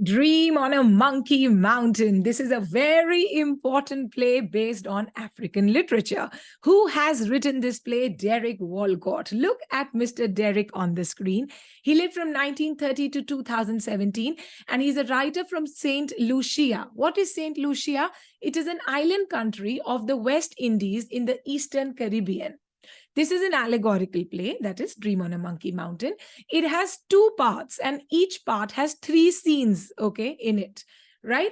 Dream on a Monkey Mountain. This is a very important play based on African literature. Who has written this play? Derek Walcott. Look at Mr. Derek on the screen. He lived from 1930 to 2017, and he's a writer from St. Lucia. What is St. Lucia? It is an island country of the West Indies in the Eastern Caribbean. This is an allegorical play, that is Dream on a Monkey Mountain. It has two parts, and each part has three scenes, okay, in it, right?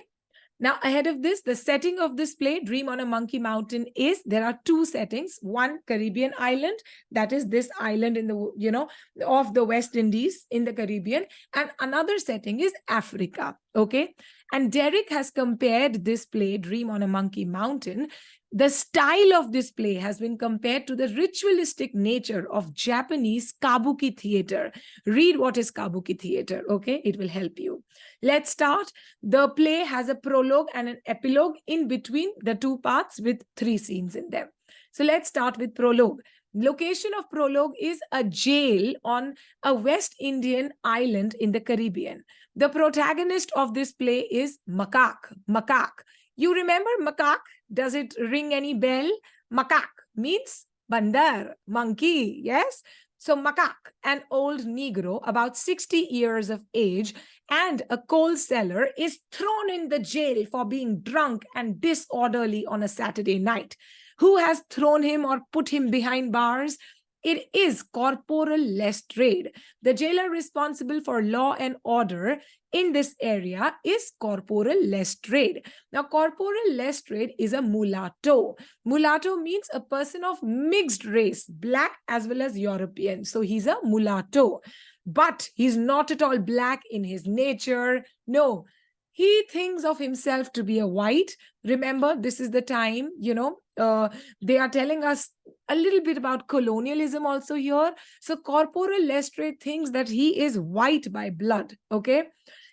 Now, ahead of this, the setting of this play, Dream on a Monkey Mountain, is there are two settings. One, Caribbean island, that is this island in the, of the West Indies in the Caribbean. And another setting is Africa, okay? And Derek has compared this play, Dream on a Monkey Mountain. The style of this play has been compared to the ritualistic nature of Japanese kabuki theater. Read what is kabuki theater, okay? It will help you. Let's start. The play has a prologue and an epilogue in between the two parts with three scenes in them. So let's start with prologue. Location of prologue is a jail on a West Indian island in the Caribbean. The protagonist of this play is Macaque. Macaque. You remember macaque? Does it ring any bell? Macaque means bandar, monkey, yes? So macaque, an old Negro, about 60 years of age, and a coal seller, is thrown in the jail for being drunk and disorderly on a Saturday night. Who has thrown him or put him behind bars? It is Corporal Lestrade. The jailer responsible for law and order in this area is Corporal Lestrade. Now, Corporal Lestrade is a mulatto. Mulatto means a person of mixed race, black as well as European. So he's a mulatto. But he's not at all black in his nature. No, he thinks of himself to be a white. Remember, this is the time, they are telling us a little bit about colonialism also here. So Corporal Lestrade thinks that he is white by blood, okay?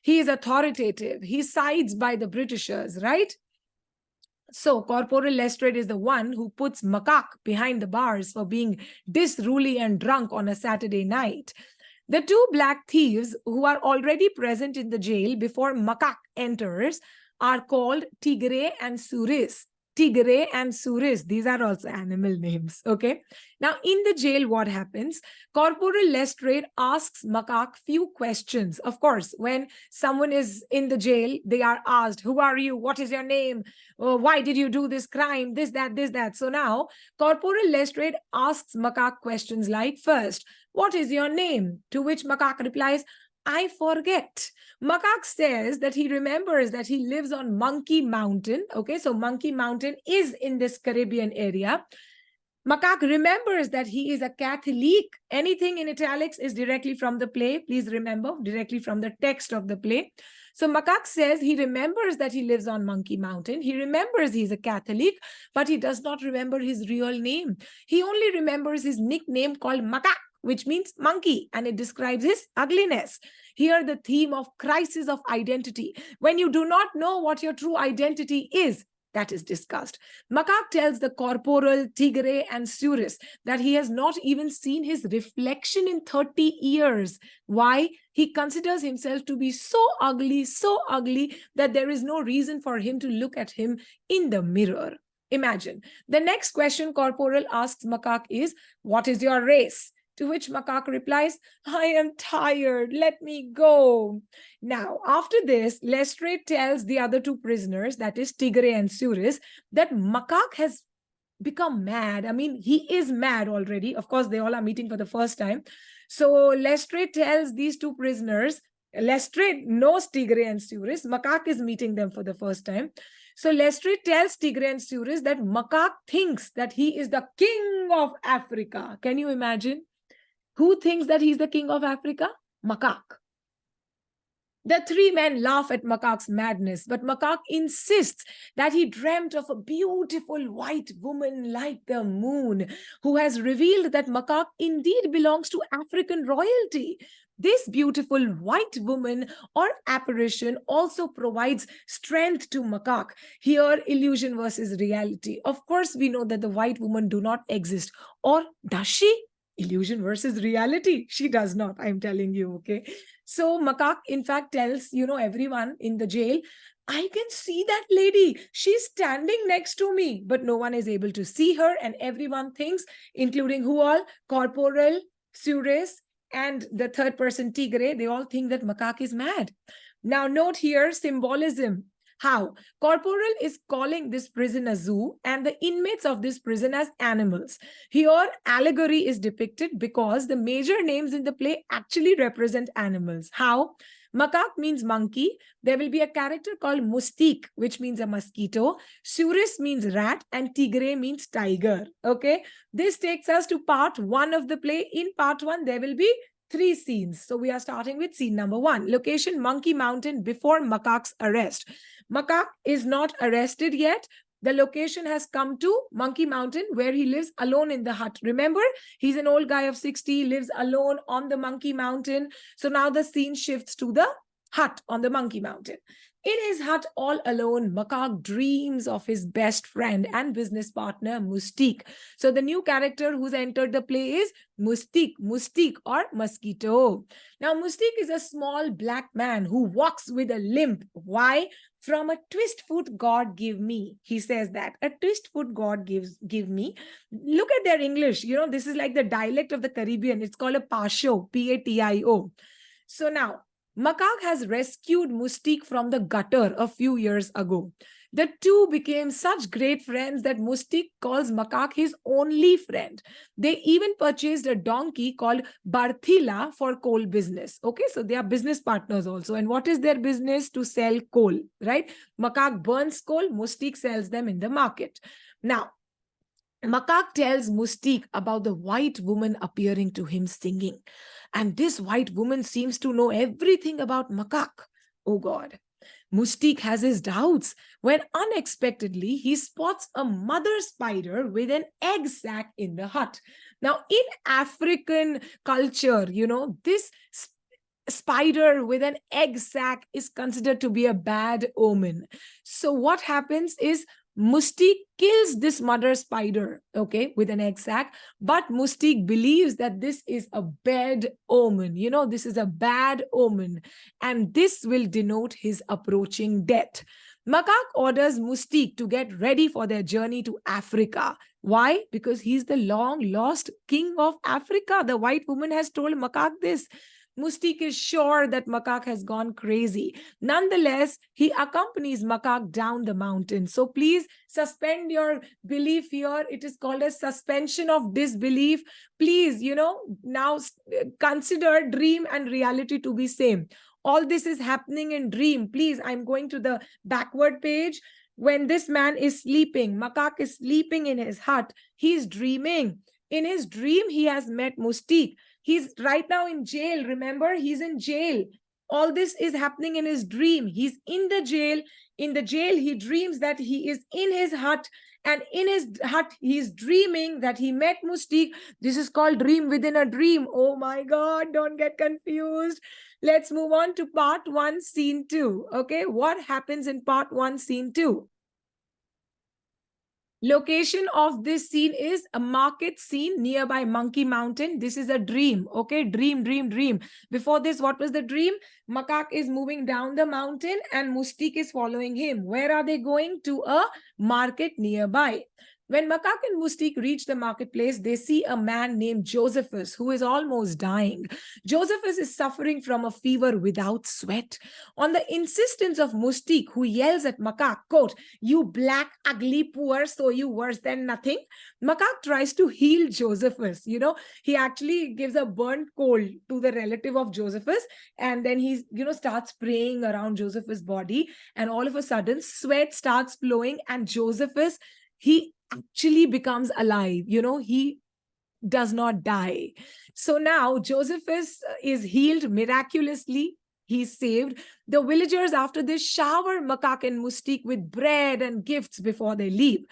He is authoritative. He sides by the Britishers, right? So Corporal Lestrade is the one who puts Macaque behind the bars for being disruly and drunk on a Saturday night. The two black thieves who are already present in the jail before Macaque enters are called Tigre and Suris. Tigre and Suris, these are also animal names, okay? Now, in the jail, what happens? Corporal Lestrade asks Macaque few questions. Of course, when someone is in the jail, they are asked, who are you? What is your name? Why did you do this crime? This, that. So now, Corporal Lestrade asks Macaque questions like, first, what is your name? To which Macaque replies, I forget. Macaque says that he remembers that he lives on Monkey Mountain. Okay, so Monkey Mountain is in this Caribbean area. Macaque remembers that he is a Catholic. Anything in italics is directly from the play. Please remember, directly from the text of the play. So Macaque says he remembers that he lives on Monkey Mountain. He remembers he's a Catholic, but he does not remember his real name. He only remembers his nickname called Macaque, which means monkey, and it describes his ugliness. Here, the theme of crisis of identity. When you do not know what your true identity is, that is discussed. Macaque tells the Corporal, Tigre, and Suris that he has not even seen his reflection in 30 years. Why? He considers himself to be so ugly that there is no reason for him to look at him in the mirror. Imagine. The next question Corporal asks Macaque is, what is your race? To which Macaque replies, I am tired, let me go. Now, after this, Lestrade tells the other two prisoners, that is Tigre and Suris, that Macaque has become mad. I mean, he is mad already. Of course, they all are meeting for the first time. So Lestrade tells these two prisoners, Lestrade knows Tigre and Suris. Macaque is meeting them for the first time. So Lestrade tells Tigre and Suris that Macaque thinks that he is the king of Africa. Can you imagine? Who thinks that he's the king of Africa? Macaque. The three men laugh at Macaque's madness, but Macaque insists that he dreamt of a beautiful white woman like the moon, who has revealed that Macaque indeed belongs to African royalty. This beautiful white woman or apparition also provides strength to Macaque. Here, illusion versus reality. Of course, we know that the white woman do not exist. Or does she? Illusion versus reality. She does not, I'm telling you, okay? So Makak, in fact, tells, everyone in the jail, I can see that lady. She's standing next to me, but no one is able to see her. And everyone thinks, including who all? Corporal, Suresh, and the third person, Tigre, they all think that Makak is mad. Now, note here symbolism. How? Corporal is calling this prison a zoo and the inmates of this prison as animals. Here, allegory is depicted because the major names in the play actually represent animals. How? Makak means monkey. There will be a character called Mustik, which means a mosquito. Suris means rat, and Tigre means tiger. Okay. This takes us to part one of the play. In part one, there will be 3 scenes. So we are starting with scene number 1. Location, Monkey Mountain before Makak's arrest. Makak is not arrested yet. The location has come to Monkey Mountain where he lives alone in the hut. Remember, he's an old guy of 60, lives alone on the Monkey Mountain. So now the scene shifts to the hut on the Monkey Mountain. In his hut all alone, Makak dreams of his best friend and business partner, Mustik. So the new character who's entered the play is Mustik or Mosquito. Now, Mustik is a small black man who walks with a limp. Why? From a twist foot God give me. He says that. A twist foot God give me. Look at their English. This is like the dialect of the Caribbean. It's called a Patio, P-A-T-I-O. So now, Makak has rescued Mustik from the gutter a few years ago. The two became such great friends that Mustik calls Makak his only friend. They even purchased a donkey called Barthila for coal business. Okay, so they are business partners also. And what is their business? To sell coal, right? Makak burns coal, Mustik sells them in the market. Now, Makak tells Mustik about the white woman appearing to him singing. And this white woman seems to know everything about Makak. Oh God. Mustik has his doubts when unexpectedly he spots a mother spider with an egg sac in the hut. Now, in African culture, this spider with an egg sac is considered to be a bad omen. So what happens is Mustik kills this mother spider, okay, with an egg sac, but Mustik believes that this is a bad omen. This is a bad omen, and this will denote his approaching death. Makak orders Mustik to get ready for their journey to Africa. Why? Because he's the long-lost king of Africa. The white woman has told Makak this. Mustik is sure that Makak has gone crazy. Nonetheless, he accompanies Makak down the mountain. So please suspend your belief here. It is called a suspension of disbelief. Please, now consider dream and reality to be same. All this is happening in dream. Please, I'm going to the backward page. When this man is sleeping, Makak is sleeping in his hut. He's dreaming. In his dream, he has met Mustik. He's right now in jail. Remember, he's in jail. All this is happening in his dream. He's in the jail. In the jail, he dreams that he is in his hut. And in his hut, he's dreaming that he met Mustik. This is called dream within a dream. Oh my God, don't get confused. Let's move on to part 1, scene 2. Okay, what happens in part 1, scene 2? Location of this scene is a market scene nearby Monkey Mountain. This is a dream. Okay, dream. Before this, what was the dream? Makak is moving down the mountain and Mustik is following him. Where are they going? To a market nearby. When Makak and Mustik reach the marketplace, they see a man named Josephus who is almost dying. Josephus is suffering from a fever without sweat. On the insistence of Mustik, who yells at Makak, quote, "You black, ugly, poor, so you worse than nothing." Makak tries to heal Josephus. He actually gives a burnt coal to the relative of Josephus, and then he, starts praying around Josephus' body, and all of a sudden, sweat starts flowing, and Josephus, he actually becomes alive. He does not die. So now Josephus is healed miraculously. He's saved. The villagers after this shower Makak and Mustik with bread and gifts before they leave.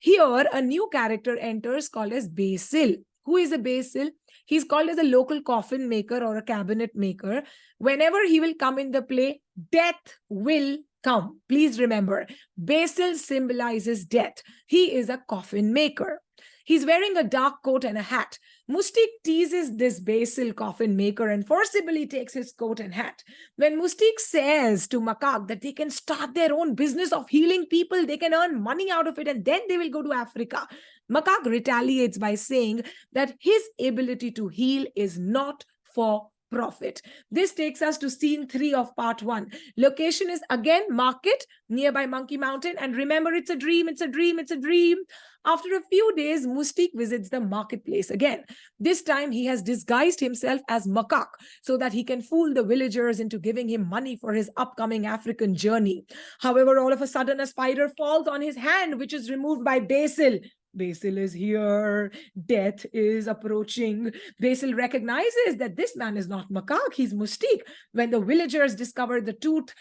Here, a new character enters called as Basil. Who is a Basil? He's called as a local coffin maker or a cabinet maker. Whenever he will come in the play, death will come. Please remember, Basil symbolizes death. He is a coffin maker. He's wearing a dark coat and a hat. Mustique teases this Basil coffin maker and forcibly takes his coat and hat. When Mustique says to Makak that they can start their own business of healing people, they can earn money out of it, and then they will go to Africa, Makak retaliates by saying that his ability to heal is not for profit. This takes us to scene 3 of part 1. Location is again market nearby Monkey Mountain. And remember, it's a dream, it's a dream, it's a dream. After a few days, Mustique visits the marketplace again. This time, he has disguised himself as Makak so that he can fool the villagers into giving him money for his upcoming African journey. However, all of a sudden, a spider falls on his hand, which is removed by Basil. Basil is here. Death is approaching. Basil recognizes that this man is not Makak, he's Mustique. When the villagers discover the truth,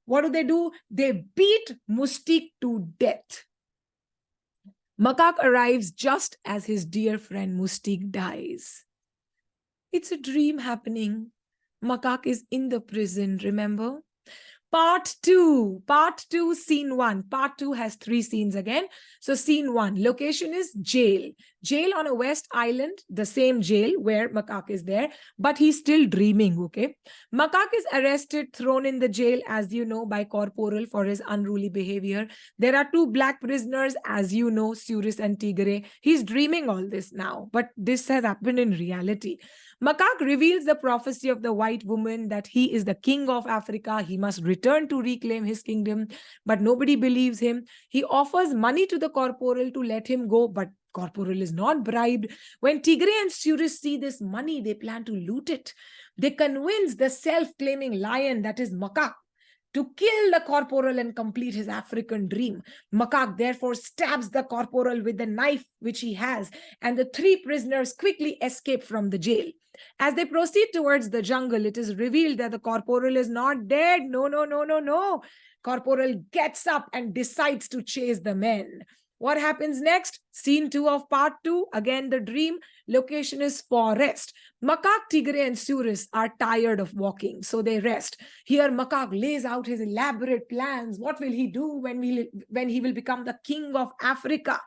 what do? They beat Mustique to death. Makak arrives just as his dear friend Mustique dies. It's a dream happening. Makak is in the prison, remember? Part 2, scene 1. Part 2 has 3 scenes again. So scene 1, location is jail. Jail on a West Island, the same jail where Makak is there, but he's still dreaming, okay? Makak is arrested, thrown in the jail, as you know, by Corporal for his unruly behavior. There are 2 black prisoners, as you know, Suris and Tigre. He's dreaming all this now, but this has happened in reality. Makak reveals the prophecy of the white woman that he is the king of Africa. He must return to reclaim his kingdom, but nobody believes him. He offers money to the Corporal to let him go, but Corporal is not bribed. When Tigre and Suris see this money, they plan to loot it. They convince the self-claiming lion, that is Makak, to kill the Corporal and complete his African dream. Makak therefore stabs the Corporal with the knife which he has, and the 3 prisoners quickly escape from the jail. As they proceed towards the jungle, it is revealed that the Corporal is not dead. No. Corporal gets up and decides to chase the men. What happens next? Scene 2 of part 2. Again, the dream. Location is forest. Makak, Tigre, and Suris are tired of walking, so they rest. Here, Makak lays out his elaborate plans. What will he do when he will become the king of Africa?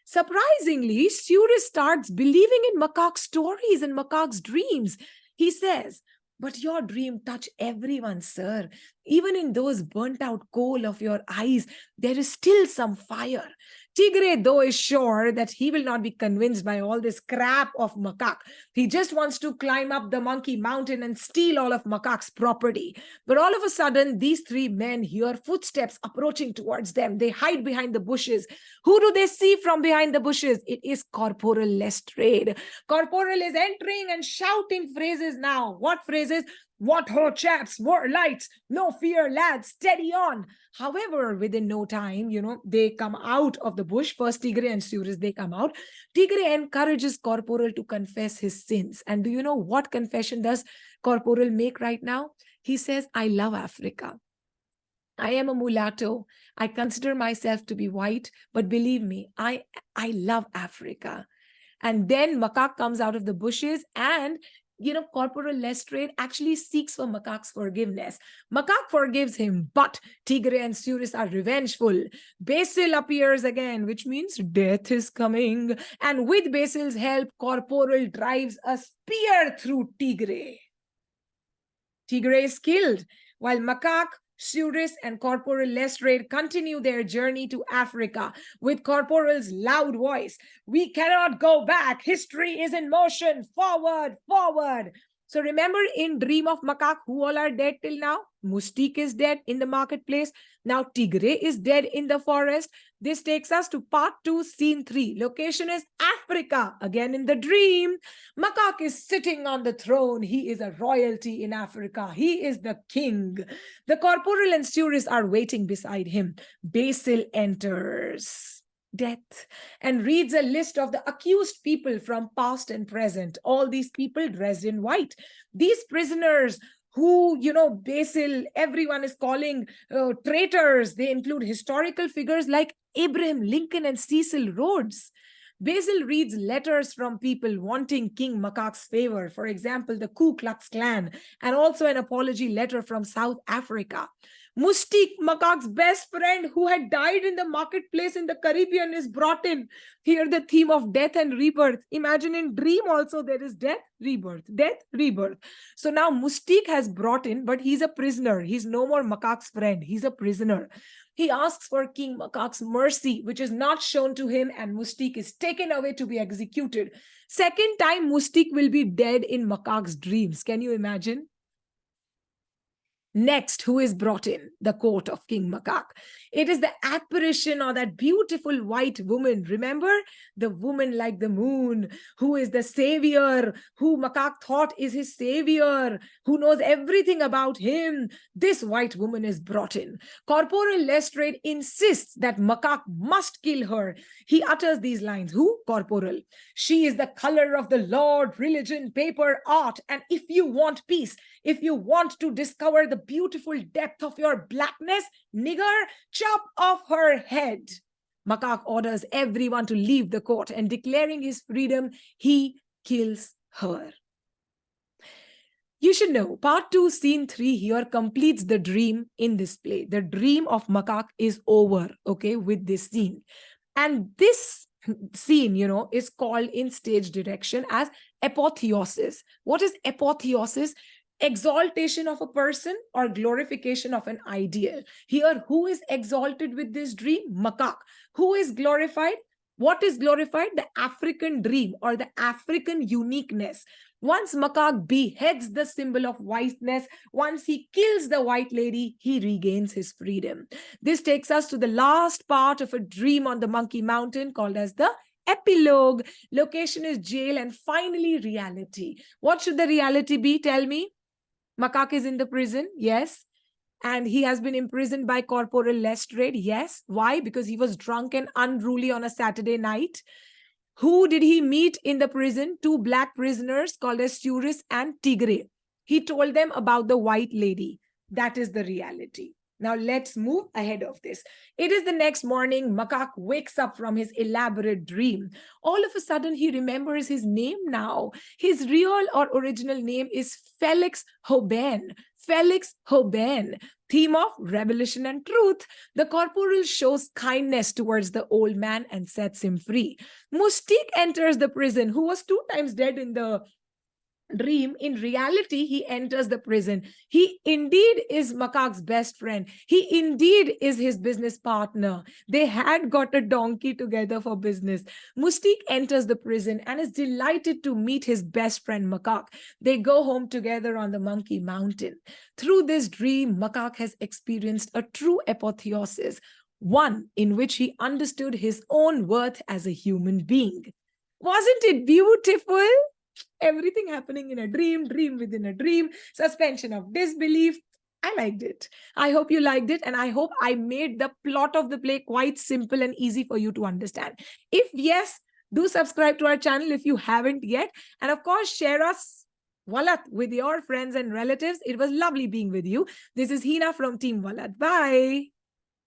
Surprisingly, Suris starts believing in Makak's stories and Makak's dreams. He says, "But your dream touched everyone, sir. Even in those burnt out coal of your eyes, there is still some fire." Tigre, though, is sure that he will not be convinced by all this crap of Makak. He just wants to climb up the Monkey Mountain and steal all of Makak's property. But all of a sudden, these 3 men hear footsteps approaching towards them. They hide behind the bushes. Who do they see from behind the bushes? It is Corporal Lestrade. Corporal is entering and shouting phrases now. What phrases? "What ho, chaps, more lights, no fear, lads, steady on." However, within no time, they come out of the bush. First, Tigre and Suris, they come out. Tigre encourages Corporal to confess his sins. And do you know what confession does Corporal make right now? He says, "I love Africa. I am a mulatto. I consider myself to be white, but believe me, I love Africa." And then Makak comes out of the bushes and Corporal Lestrade actually seeks for Makak's forgiveness. Makak forgives him, but Tigre and Suris are revengeful. Basil appears again, which means death is coming. And with Basil's help, Corporal drives a spear through Tigre. Tigre is killed, while Makak, Suris, and Corporal Lestrade continue their journey to Africa with Corporal's loud voice. "We cannot go back. History is in motion. Forward, forward." So remember in Dream of Makak, who all are dead till now? Mustique is dead in the marketplace. Now Tigre is dead in the forest. This takes us to part 2, scene 3. Location is Africa. Again in the dream, Makak is sitting on the throne. He is a royalty in Africa. He is the king. The Corporal and Suris are waiting beside him. Basil enters. Death, and reads a list of the accused people from past and present. All these people dressed in white. These prisoners who, Basil, everyone is calling traitors. They include historical figures like Abraham Lincoln and Cecil Rhodes. Basil reads letters from people wanting King Makak's favor, for example, the Ku Klux Klan, and also an apology letter from South Africa. Mustique, Makak's best friend who had died in the marketplace in the Caribbean, is brought in. Here the theme of death and rebirth. Imagine in dream also there is death, rebirth, death, rebirth. So now Mustique has brought in, but he's a prisoner. He's no more Makak's friend. He's a prisoner. He asks for King Makak's mercy, which is not shown to him, and Mustique is taken away to be executed. Second time, Mustique will be dead in Makak's dreams. Can you imagine? Next, who is brought in? The court of King Makak. It is the apparition of that beautiful white woman. Remember? The woman like the moon, who is the savior, who Makak thought is his savior, who knows everything about him. This white woman is brought in. Corporal Lestrade insists that Makak must kill her. He utters these lines. Who? Corporal. She is the color of the Lord, religion, paper, art. And if you want peace, if you want to discover the beautiful depth of your blackness, nigger, chop off her head. Makak orders everyone to leave the court, and declaring his freedom, he kills her. You should know, part 2, scene 3 here completes the dream in this play. The dream of Makak is over, okay, with this scene. And this scene, is called in stage direction as apotheosis. What is apotheosis? Exaltation of a person or glorification of an ideal. Here, who is exalted with this dream? Makak. Who is glorified? What is glorified? The African dream or the African uniqueness. Once Makak beheads the symbol of whiteness, once he kills the white lady, he regains his freedom. This takes us to the last part of a dream on the Monkey Mountain called as the epilogue. Location is jail, and finally reality. What should the reality be? Tell me. Makak is in the prison, yes. And he has been imprisoned by Corporal Lestrade, yes. Why? Because he was drunk and unruly on a Saturday night. Who did he meet in the prison? 2 black prisoners called as Suris and Tigre. He told them about the white lady. That is the reality. Now let's move ahead of this. It is the next morning. Makak wakes up from his elaborate dream. All of a sudden, he remembers his name now. His real or original name is Felix Hoban. Felix Hoban. Theme of revelation and truth. The corporal shows kindness towards the old man and sets him free. Mustique enters the prison, who was 2 times dead in the dream. In reality, he enters the prison. He indeed is Makak's best friend. He indeed is his business partner. They had got a donkey together for business. Mustique enters the prison and is delighted to meet his best friend Makak. They go home together on the Monkey Mountain. Through this dream, Makak has experienced a true apotheosis, one in which he understood his own worth as a human being. Wasn't it beautiful? Everything happening in a dream, dream within a dream, suspension of disbelief. I liked it. I hope you liked it, and I hope I made the plot of the play quite simple and easy for you to understand. If yes, do subscribe to our channel if you haven't yet. And of course, share us Vallath with your friends and relatives. It was lovely being with you. This is Hina from Team Vallath. Bye.